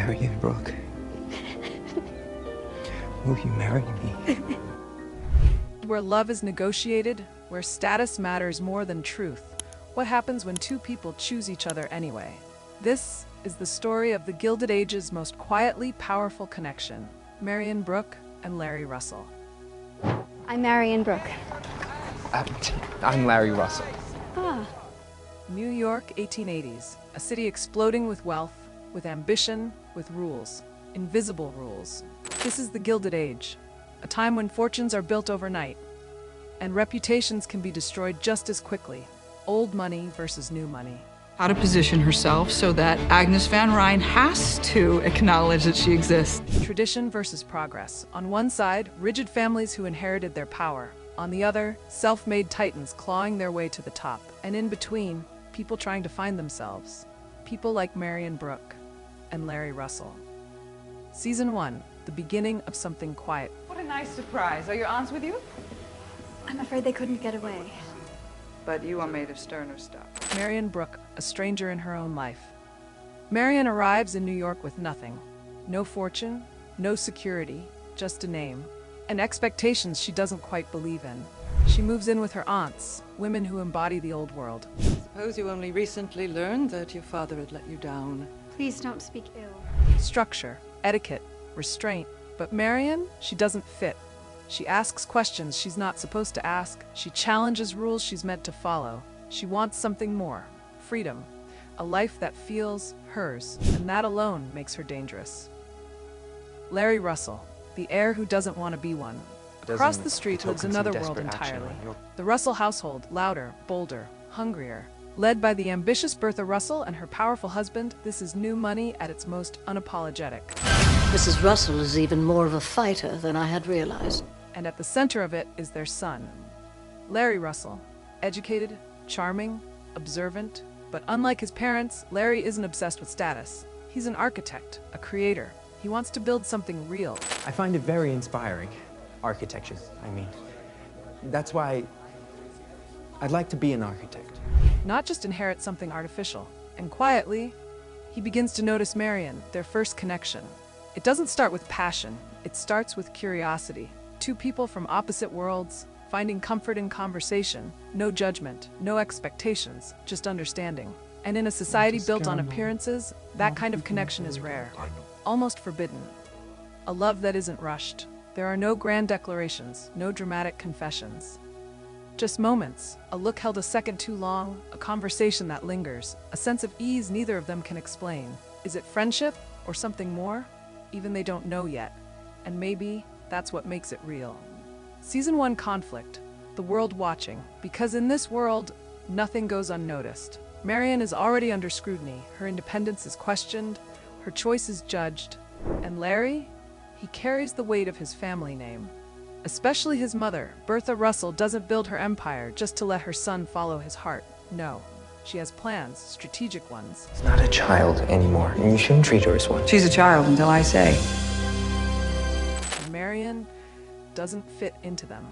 marry you, Brooke? Will you marry me? Where love is negotiated, where status matters more than truth, what happens when two people choose each other anyway? This is the story of the Gilded Age's most quietly powerful connection, Marion Brooke and Larry Russell. I'm Marian Brooke. I'm Larry Russell. Ah. New York, 1880s, a city exploding with wealth, with ambition, with rules, invisible rules. This is the Gilded Age, a time when fortunes are built overnight, and reputations can be destroyed just as quickly. Old money versus new money. How to position herself so that Agnes Van Ryn has to acknowledge that she exists. Tradition versus progress. On one side, rigid families who inherited their power. On the other, self-made titans clawing their way to the top. And in between, people trying to find themselves. People like Marion Brooke and Larry Russell. Season 1, the beginning of something quiet. What a nice surprise. Are your aunts with you? I'm afraid they couldn't get away. But you are made of sterner stuff. Marion Brooke, a stranger in her own life. Marion arrives in New York with nothing. No fortune, no security, just a name. And expectations she doesn't quite believe in. She moves in with her aunts, women who embody the old world. Suppose you only recently learned that your father had let you down. Please don't speak ill. Structure, etiquette, restraint. But Marion, she doesn't fit. She asks questions she's not supposed to ask. She challenges rules she's meant to follow. She wants something more. Freedom. A life that feels hers. And that alone makes her dangerous. Larry Russell, the heir who doesn't want to be one. Across the street lives another world entirely. The Russell household, louder, bolder, hungrier. Led by the ambitious Bertha Russell and her powerful husband, this is new money at its most unapologetic. Mrs. Russell is even more of a fighter than I had realized. And at the center of it is their son, Larry Russell. Educated, charming, observant, but unlike his parents, Larry isn't obsessed with status. He's an architect, a creator. He wants to build something real. I find it very inspiring. Architecture, I mean. That's why I'd like to be an architect. Not just inherit something artificial. And quietly, he begins to notice Marion, their first connection. It doesn't start with passion. It starts with curiosity. Two people from opposite worlds, finding comfort in conversation. No judgment, no expectations, just understanding. And in a society built on appearances, that kind of connection is rare. Almost forbidden. A love that isn't rushed. There are no grand declarations, no dramatic confessions. Just moments, a look held a second too long, a conversation that lingers, a sense of ease neither of them can explain. Is it friendship or something more? Even they don't know yet. And maybe that's what makes it real. Season 1 conflict, the world watching, because in this world, nothing goes unnoticed. Marion is already under scrutiny, her independence is questioned, her choice is judged. And Larry? He carries the weight of his family name. Especially his mother, Bertha Russell, doesn't build her empire just to let her son follow his heart. No. She has plans, strategic ones. She's not a child anymore, and you shouldn't treat her as one. She's a child until I say. And Marion doesn't fit into them.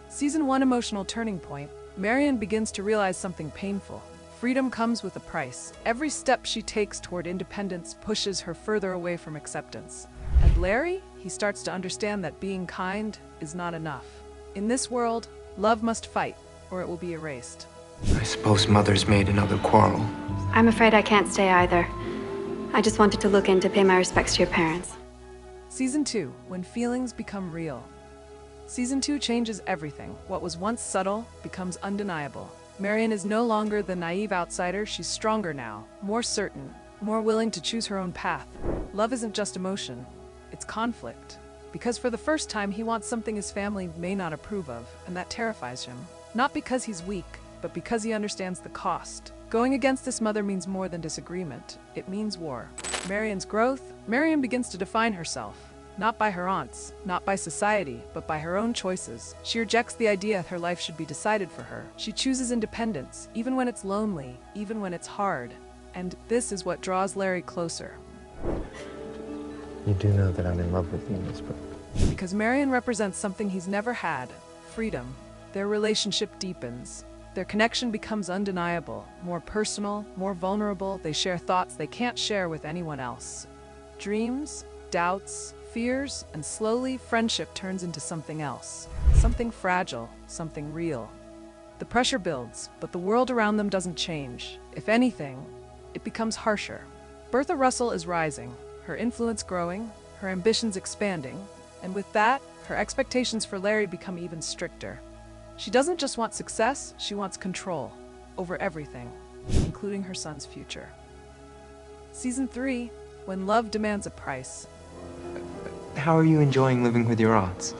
Season 1 emotional turning point. Marion begins to realize something painful. Freedom comes with a price. Every step she takes toward independence pushes her further away from acceptance. And Larry, he starts to understand that being kind is not enough. In this world, love must fight, or it will be erased. I suppose Mother's made another quarrel. I'm afraid I can't stay either. I just wanted to look in to pay my respects to your parents. Season 2, when feelings become real. Season 2 changes everything. What was once subtle becomes undeniable. Marion is no longer the naive outsider, she's stronger now, more certain, more willing to choose her own path. Love isn't just emotion, it's conflict. Because for the first time, he wants something his family may not approve of, and that terrifies him. Not because he's weak, but because he understands the cost. Going against this mother means more than disagreement. It means war. Marion's growth. Marion begins to define herself. Not by her aunts, not by society, but by her own choices. She rejects the idea her life should be decided for her. She chooses independence, even when it's lonely, even when it's hard. And this is what draws Larry closer. You do know that I'm in love with you, Miss Brooke. Because Marion represents something he's never had, freedom. Their relationship deepens. Their connection becomes undeniable, more personal, more vulnerable. They share thoughts they can't share with anyone else. dreams, doubts, fears, and slowly friendship turns into something else. Something fragile, something real. The pressure builds, but the world around them doesn't change. If anything, it becomes harsher. Bertha Russell is rising, her influence growing, her ambitions expanding, and with that, her expectations for Larry become even stricter. She doesn't just want success, she wants control over everything, including her son's future. Season 3, When Love Demands a Price. How are you enjoying living with your aunts?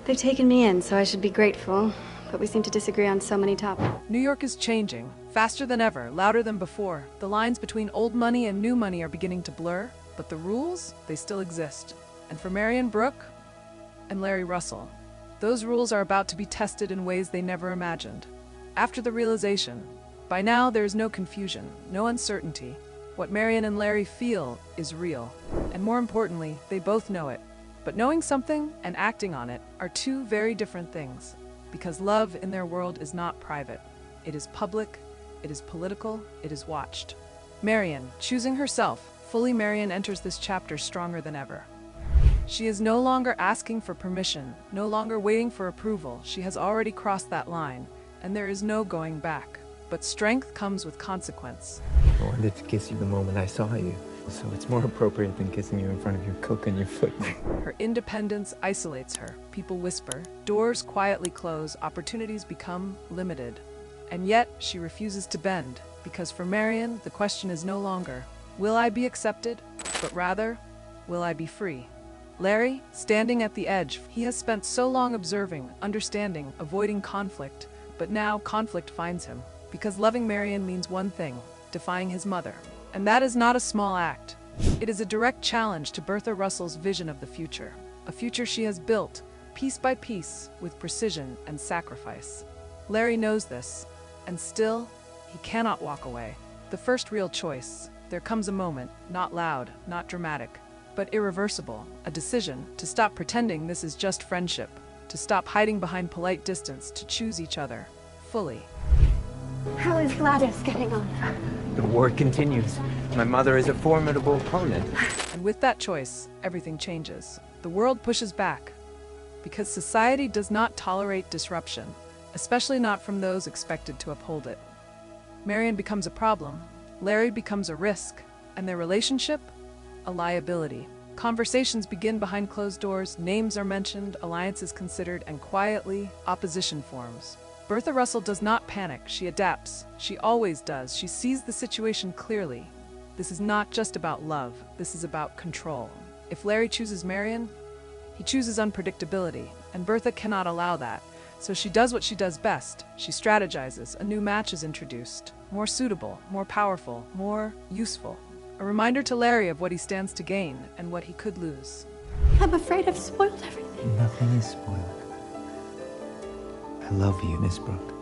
They've taken me in, so I should be grateful. But we seem to disagree on so many topics. New York is changing, faster than ever, louder than before. The lines between old money and new money are beginning to blur, but the rules, they still exist. And for Marion, Brooke, and Larry Russell, those rules are about to be tested in ways they never imagined. After the realization, by now there is no confusion, no uncertainty. What Marion and Larry feel is real. And more importantly, they both know it. But knowing something and acting on it are two very different things. Because love in their world is not private. It is public, it is political, it is watched. Marion, choosing herself, fully Marion enters this chapter stronger than ever. She is no longer asking for permission, no longer waiting for approval. She has already crossed that line, and there is no going back. But strength comes with consequence. I wanted to kiss you the moment I saw you, so it's more appropriate than kissing you in front of your cook on your foot. Her independence isolates her. People whisper, doors quietly close, opportunities become limited. And yet, she refuses to bend, because for Marion, the question is no longer, will I be accepted? But rather, will I be free? Larry, standing at the edge, he has spent so long observing, understanding, avoiding conflict, but now conflict finds him. Because loving Marion means one thing, defying his mother. And that is not a small act. It is a direct challenge to Bertha Russell's vision of the future. A future she has built, piece by piece, with precision and sacrifice. Larry knows this, and still, he cannot walk away. The first real choice. There comes a moment, not loud, not dramatic, but irreversible. A decision to stop pretending this is just friendship, to stop hiding behind polite distance, to choose each other, fully. How is Gladys getting on? The war continues. My mother is a formidable opponent. And with that choice, everything changes. The world pushes back, because society does not tolerate disruption, especially not from those expected to uphold it. Marion becomes a problem, Larry becomes a risk, and their relationship, a liability. Conversations begin behind closed doors, names are mentioned, alliances considered, and quietly, opposition forms. Bertha Russell does not panic, she adapts. She always does. She sees the situation clearly. This is not just about love, this is about control. If Larry chooses Marion, he chooses unpredictability, and Bertha cannot allow that. So she does what she does best. She strategizes. A new match is introduced. More suitable, more powerful, more useful. A reminder to Larry of what he stands to gain and what he could lose. I'm afraid I've spoiled everything. Nothing is spoiled. I love you, Miss Brooke.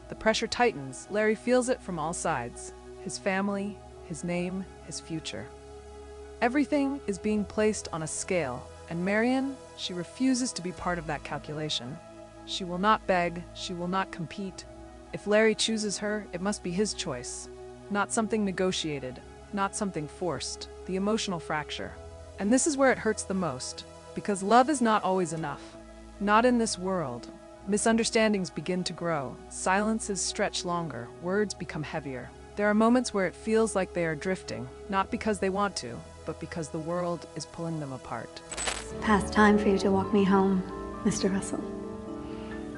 The pressure tightens. Larry feels it from all sides. His family, his name, his future. Everything is being placed on a scale, and Marion, she refuses to be part of that calculation. She will not beg, she will not compete. If Larry chooses her, it must be his choice. Not something negotiated, not something forced. The emotional fracture. And this is where it hurts the most, because love is not always enough. Not in this world. Misunderstandings begin to grow, silences stretch longer, words become heavier. There are moments where it feels like they are drifting, not because they want to, but because the world is pulling them apart. It's past time for you to walk me home, Mr. Russell.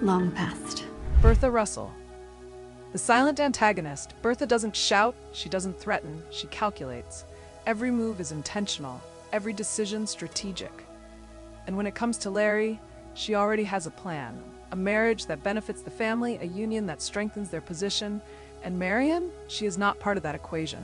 Long past. Bertha Russell. The silent antagonist. Bertha doesn't shout, she doesn't threaten, she calculates. Every move is intentional, every decision strategic. And when it comes to Larry, she already has a plan. A marriage that benefits the family, a union that strengthens their position. And Marion, she is not part of that equation.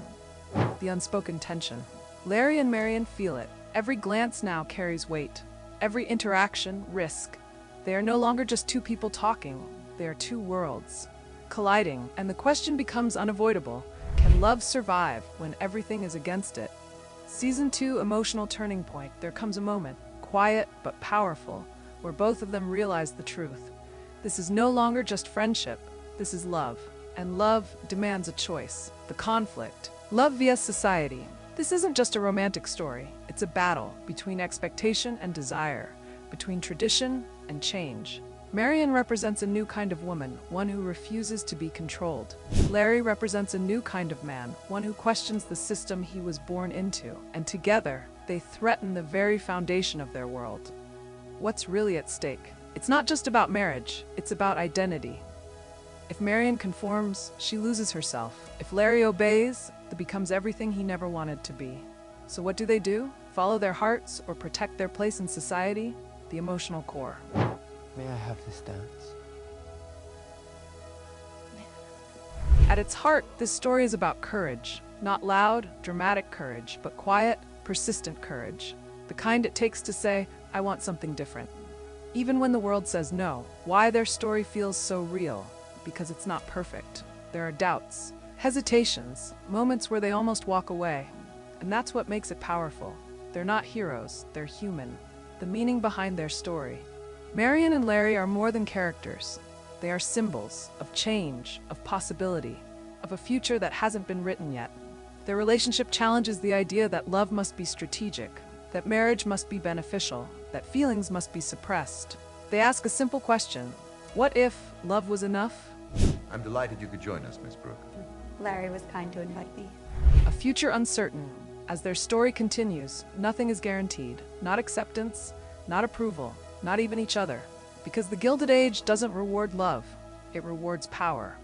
The unspoken tension. Larry and Marion feel it. Every glance now carries weight. Every interaction, risk. They are no longer just two people talking. They are two worlds colliding, and the question becomes unavoidable. Can love survive when everything is against it? Season 2, emotional turning point. There comes a moment, quiet but powerful, where both of them realize the truth. This is no longer just friendship, this is love. And love demands a choice. The conflict. Love vs. society. This isn't just a romantic story. It's a battle between expectation and desire, between tradition and change. Marion represents a new kind of woman, one who refuses to be controlled. Larry represents a new kind of man, one who questions the system he was born into, and together, they threaten the very foundation of their world. What's really at stake? It's not just about marriage, it's about identity. If Marion conforms, she loses herself. If Larry obeys, he becomes everything he never wanted to be. So what do? Follow their hearts or protect their place in society? The emotional core. May I have this dance? At its heart, this story is about courage. Not loud, dramatic courage, but quiet, persistent courage. The kind it takes to say, I want something different. Even when the world says no. Why their story feels so real? Because it's not perfect. There are doubts, hesitations, moments where they almost walk away. And that's what makes it powerful. They're not heroes, they're human. The meaning behind their story. Marion and Larry are more than characters. They are symbols of change, of possibility, of a future that hasn't been written yet. Their relationship challenges the idea that love must be strategic, that marriage must be beneficial, that feelings must be suppressed. They ask a simple question: what if love was enough? I'm delighted you could join us, Miss Brooke. Larry was kind to invite me. A future uncertain. As their story continues, nothing is guaranteed. Not acceptance, not approval, not even each other. Because the Gilded Age doesn't reward love, it rewards power.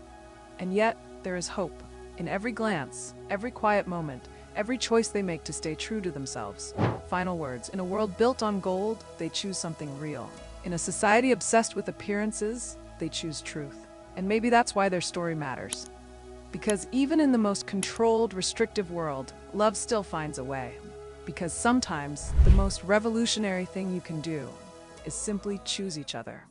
And yet, there is hope. In every glance, every quiet moment, every choice they make to stay true to themselves. Final words. In a world built on gold, they choose something real. In a society obsessed with appearances, they choose truth. And maybe that's why their story matters. Because even in the most controlled, restrictive world, love still finds a way. Because sometimes, the most revolutionary thing you can do is simply choose each other.